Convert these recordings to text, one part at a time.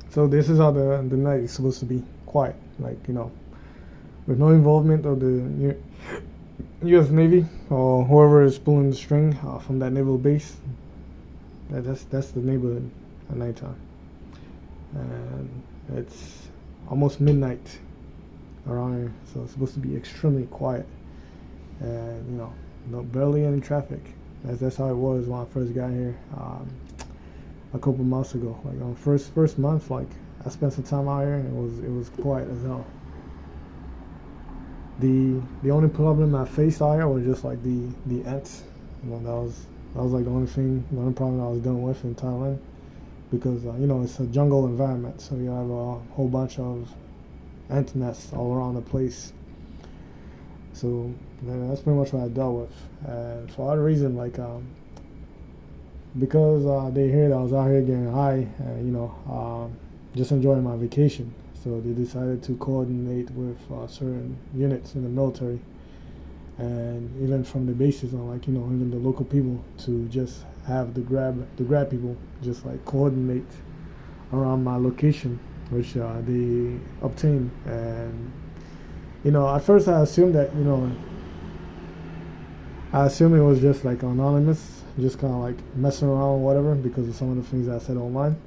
So this is how the night is supposed to be quiet, like with no involvement of the U.S. Navy or whoever is pulling the string from that naval base. That's the neighborhood at nighttime, and it's almost midnight around here, so it's supposed to be extremely quiet, and no barely any traffic. That's how it was when I first got here a couple months ago. Like on first month, like I spent some time out here, and it was quiet as hell. The only problem I faced out here was just like the ants. That was like the only problem I was dealing with in Thailand because it's a jungle environment, so you have a whole bunch of ant nests all around the place. So that's pretty much what I dealt with. And for other reason, like because they heard I was out here getting high, and just enjoying my vacation. So they decided to coordinate with certain units in the military, and even from the bases, on like even the local people to just have the grab people just like coordinate around my location, which they obtained. And at first I assumed it was just like anonymous, just kind of like messing around, whatever, because of some of the things I said online.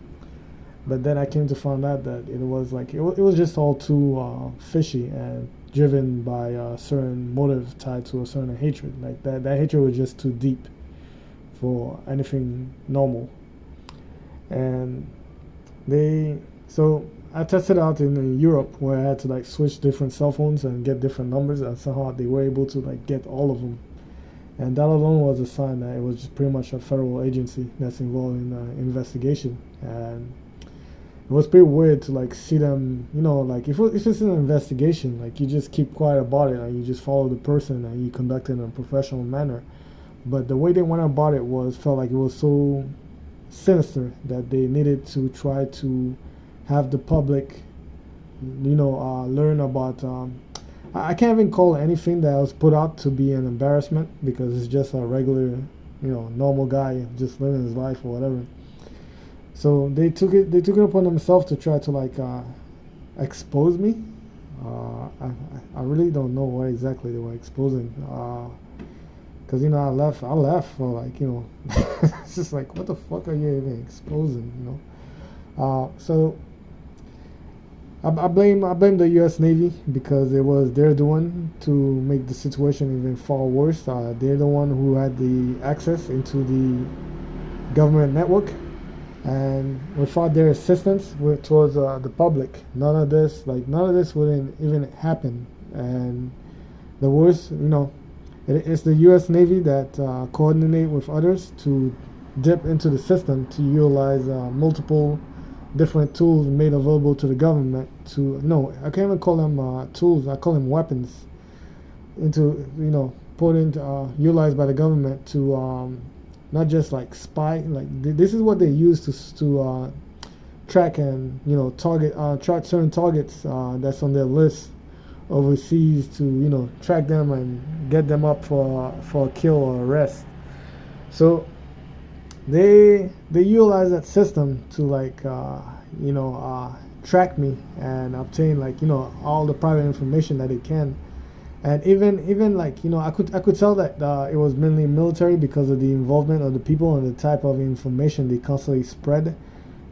But then I came to find out that it was like it was just all too fishy and driven by a certain motive tied to a certain hatred. Like that hatred was just too deep for anything normal. And so I tested out in Europe where I had to like switch different cell phones and get different numbers, and somehow they were able to like get all of them. And that alone was a sign that it was just pretty much a federal agency that's involved in the investigation. And it was pretty weird to like see them, like if it's an investigation, like you just keep quiet about it and you just follow the person and you conduct it in a professional manner. But the way they went about it felt like it was so sinister that they needed to try to have the public, learn about. I can't even call anything that was put out to be an embarrassment because it's just a regular, normal guy just living his life or whatever. So they took it upon themselves to try to like expose me. I really don't know what exactly they were exposing. Because I left for like it's just like, what the fuck are you even exposing? So I blame the U.S. Navy because it was they're the one to make the situation even far worse. They're the one who had the access into the government network, and without their assistance towards the public, none of this wouldn't even happen. And the worst, it's the U.S. Navy that coordinate with others to dip into the system to utilize multiple different tools made available to the government to no, I can't even call them tools. I call them weapons into put into utilized by the government to not just like spy. Like this is what they use to track and track certain targets that's on their list overseas to track them and get them up for a kill or arrest. So they utilize that system to like track me and obtain like all the private information that they can. And even like I could tell that it was mainly military because of the involvement of the people and the type of information they constantly spread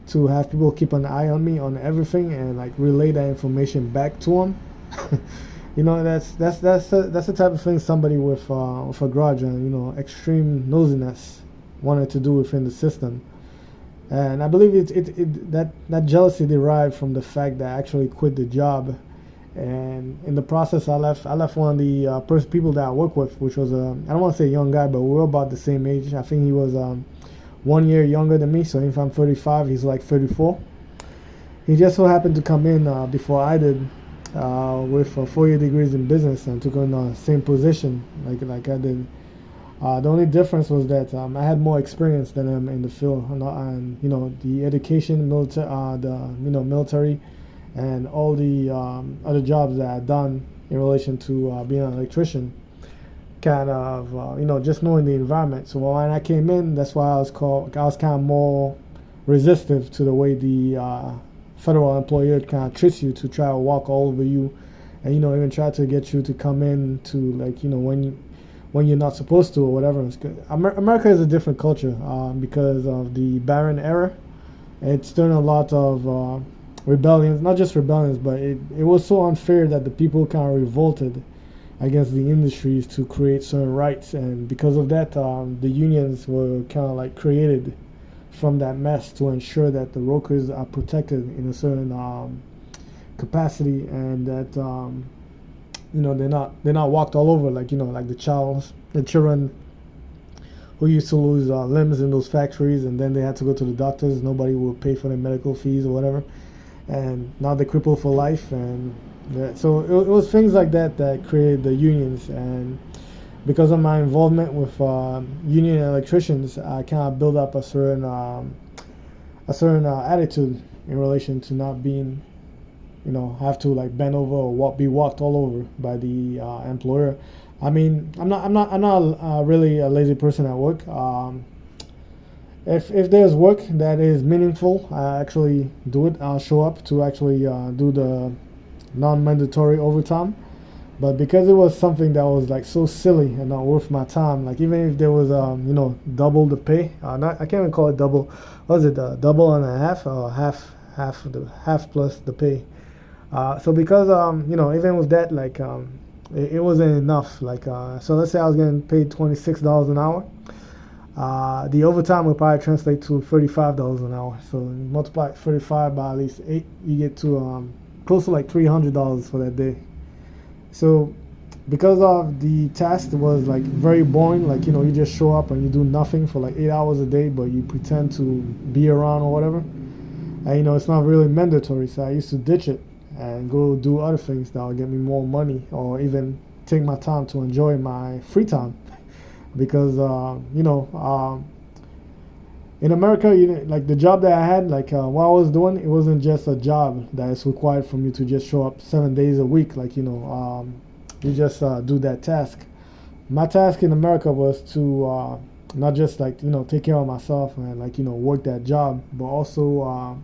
to have people keep an eye on me on everything and like relay that information back to them. That's the type of thing somebody with a grudge and extreme nosiness wanted to do within the system. And I believe that jealousy derived from the fact that I actually quit the job, and in the process I left one of the first people that I work with, which was I don't want to say a young guy, but we were about the same age. I think he was 1 year younger than me, so if I'm 35, he's like 34. He just so happened to come in before I did with 4 year degrees in business and took on the same position like I did. The only difference was that I had more experience than him in the field, and the education, military, and all the other jobs that I'd done in relation to being an electrician, kind of just knowing the environment. So when I came in, that's why I was kind of more resistive to the way the federal employer kind of tricks you to try to walk all over you, and even try to get you to come in to, like, when you're not supposed to or whatever. America is a different culture because of the Barron era. It's done a lot of rebellions, not just rebellions, but it was so unfair that the people kind of revolted against the industries to create certain rights, and because of that, the unions were kind of like created from that mess to ensure that the workers are protected in a certain capacity, and that they're not walked all over, like like the children who used to lose limbs in those factories, and then they had to go to the doctors. Nobody would pay for their medical fees or whatever, and now they're crippled for life. And so it was things like that that created the unions. And because of my involvement with union electricians, I kind of built up a certain attitude in relation to not being, have to like bend over or be walked all over by the employer. I mean, I'm not really a lazy person at work. If there's work that is meaningful, I actually do it. I'll show up to actually do the non-mandatory overtime. But because it was something that was like so silly and not worth my time, like even if there was double the pay, I can't even call it double. What was it? Double and a half, or half plus the pay. So because even with that, like it wasn't enough. Like so let's say I was getting paid $26 an hour. The overtime would probably translate to $35 an hour. So multiply 35 by at least 8, you get to close to like $300 for that day. So because of the task was like very boring, like you just show up and you do nothing for like 8 hours a day, but you pretend to be around or whatever, and it's not really mandatory. So I used to ditch it and go do other things that will get me more money, or even take my time to enjoy my free time. Because in America, like the job that I had, like what I was doing, it wasn't just a job that is required from you to just show up 7 days a week. Like you just do that task. My task in America was to not just like take care of myself and like work that job, but also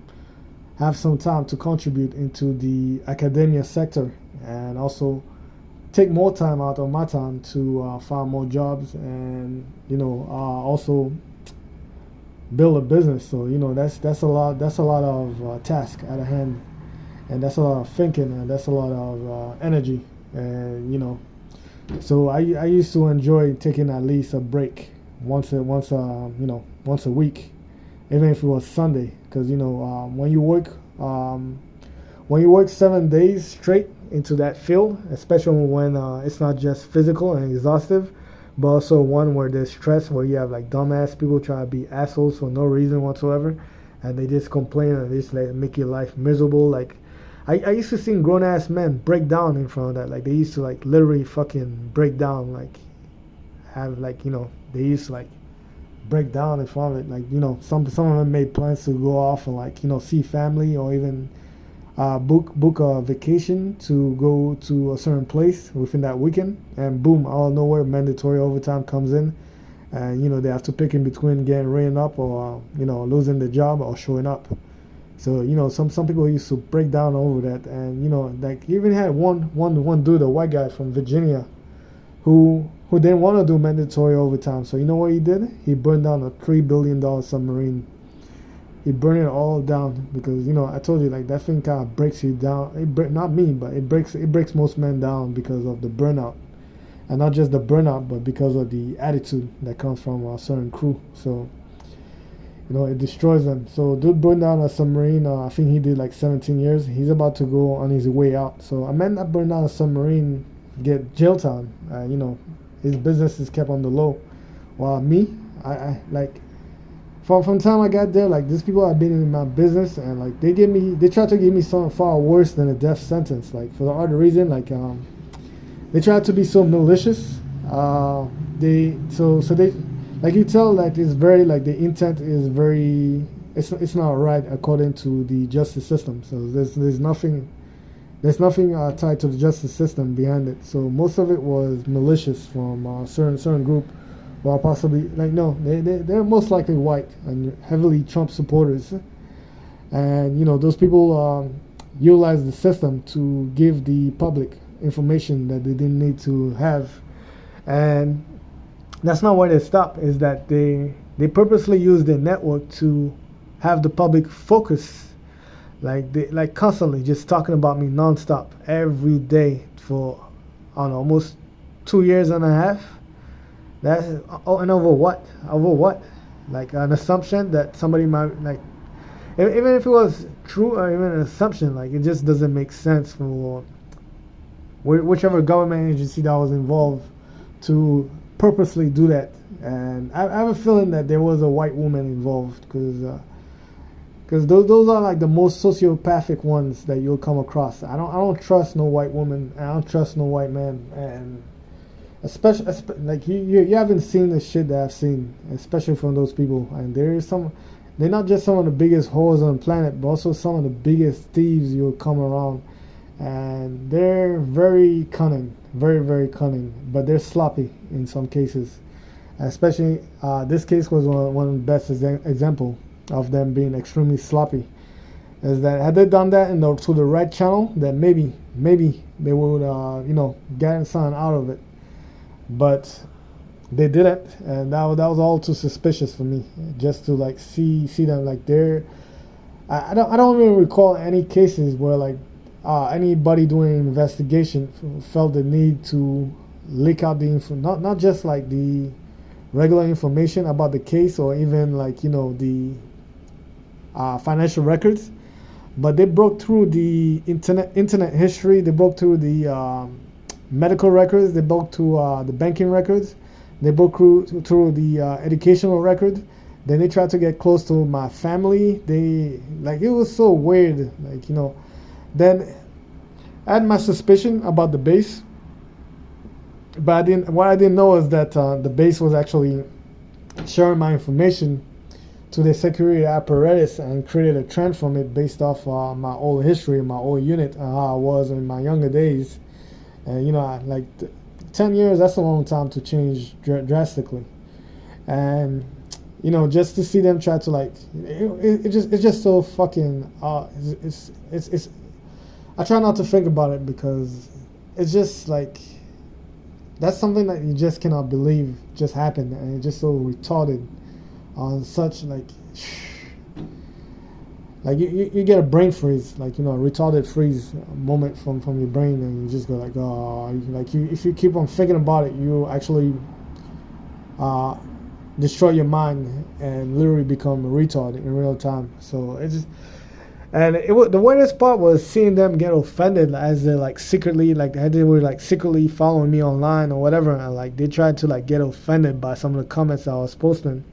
have some time to contribute into the academia sector, and also take more time out of my time to find more jobs, and also build a business. So that's a lot of task at hand, and that's a lot of thinking, and that's a lot of energy. And so I used to enjoy taking at least a break once a week, even if it was Sunday, because when you work 7 days straight into that field, especially when it's not just physical and exhaustive, but also one where there's stress, where you have like dumbass people try to be assholes for no reason whatsoever, and they just complain and they just like make your life miserable. Like I used to see grown ass men break down in front of that. Like they used to like literally fucking break down, like have like they used to like break down in front of it. Like some of them made plans to go off and like see family, or even book a vacation to go to a certain place within that weekend, and boom, out of nowhere, mandatory overtime comes in, and they have to pick in between getting written up, or losing the job, or showing up. So some people used to break down over that, and like you even had one dude, a white guy from Virginia, who didn't want to do mandatory overtime. So what he did? He burned down a $3 billion submarine. He burned it all down because I told you, like, that thing kind of breaks you down. Not me, but it breaks most men down because of the burnout, and not just the burnout, but because of the attitude that comes from a certain crew. So it destroys them. So dude burned down a submarine. I think he did like 17 years. He's about to go on his way out. So a man that burned down a submarine get jail time. His business is kept on the low. While me, I like. From the time I got there, like these people have been in my business, and like they tried to give me something far worse than a death sentence. Like for the other reason, like they tried to be so malicious. They like you tell that it's very like the intent is very it's not right according to the justice system. So there's nothing tied to the justice system behind it. So most of it was malicious from a certain group. Well, possibly, like, no, they're most likely white and heavily Trump supporters. and those people utilize the system to give the public information that they didn't need to have. And that's not where they stop, is that they purposely use their network to have the public focus, like constantly just talking about me nonstop every day for, I don't know, almost 2 years and a half. That, oh, and over what? Over what? Like an assumption that somebody might, like, even if it was true or even an assumption, like, it just doesn't make sense for whichever government agency that was involved to purposely do that. And I have a feeling that there was a white woman involved, because those are like the most sociopathic ones that you'll come across. I don't trust no white woman. I don't trust no white man. And especially like you haven't seen the shit that I've seen, especially from those people. And they're not just some of the biggest whores on the planet, but also some of the biggest thieves you'll come around. And they're very cunning, very, very cunning, but they're sloppy in some cases. Especially this case was one of the best example of them being extremely sloppy. Is that had they done that to the right channel, then maybe they would get something out of it. But they didn't, and that was all too suspicious for me. Just to like see them like they're. I don't even recall any cases where like anybody doing an investigation felt the need to leak out the info, not just like the regular information about the case, or even like the financial records, but they broke through the internet history. They broke through the medical records. They broke through the banking records. They broke through the educational records. Then they tried to get close to my family. It was so weird. Then I had my suspicion about the base, but what I didn't know is that the base was actually sharing my information to the security apparatus and created a trend from it based off my old history, my old unit, how I was in my younger days. And 10 years, that's a long time to change drastically. And just to see them try to it's just so fucking it's I try not to think about it, because it's just like that's something that you just cannot believe just happened, and it's just so retarded on such you get a brain freeze, a retarded freeze moment from your brain, and you just go like, oh, if you keep on thinking about it, you actually destroy your mind and literally become a retard in real time. So it's just, and the weirdest part was seeing them get offended as they're secretly, they were secretly following me online or whatever, and they tried to get offended by some of the comments I was posting.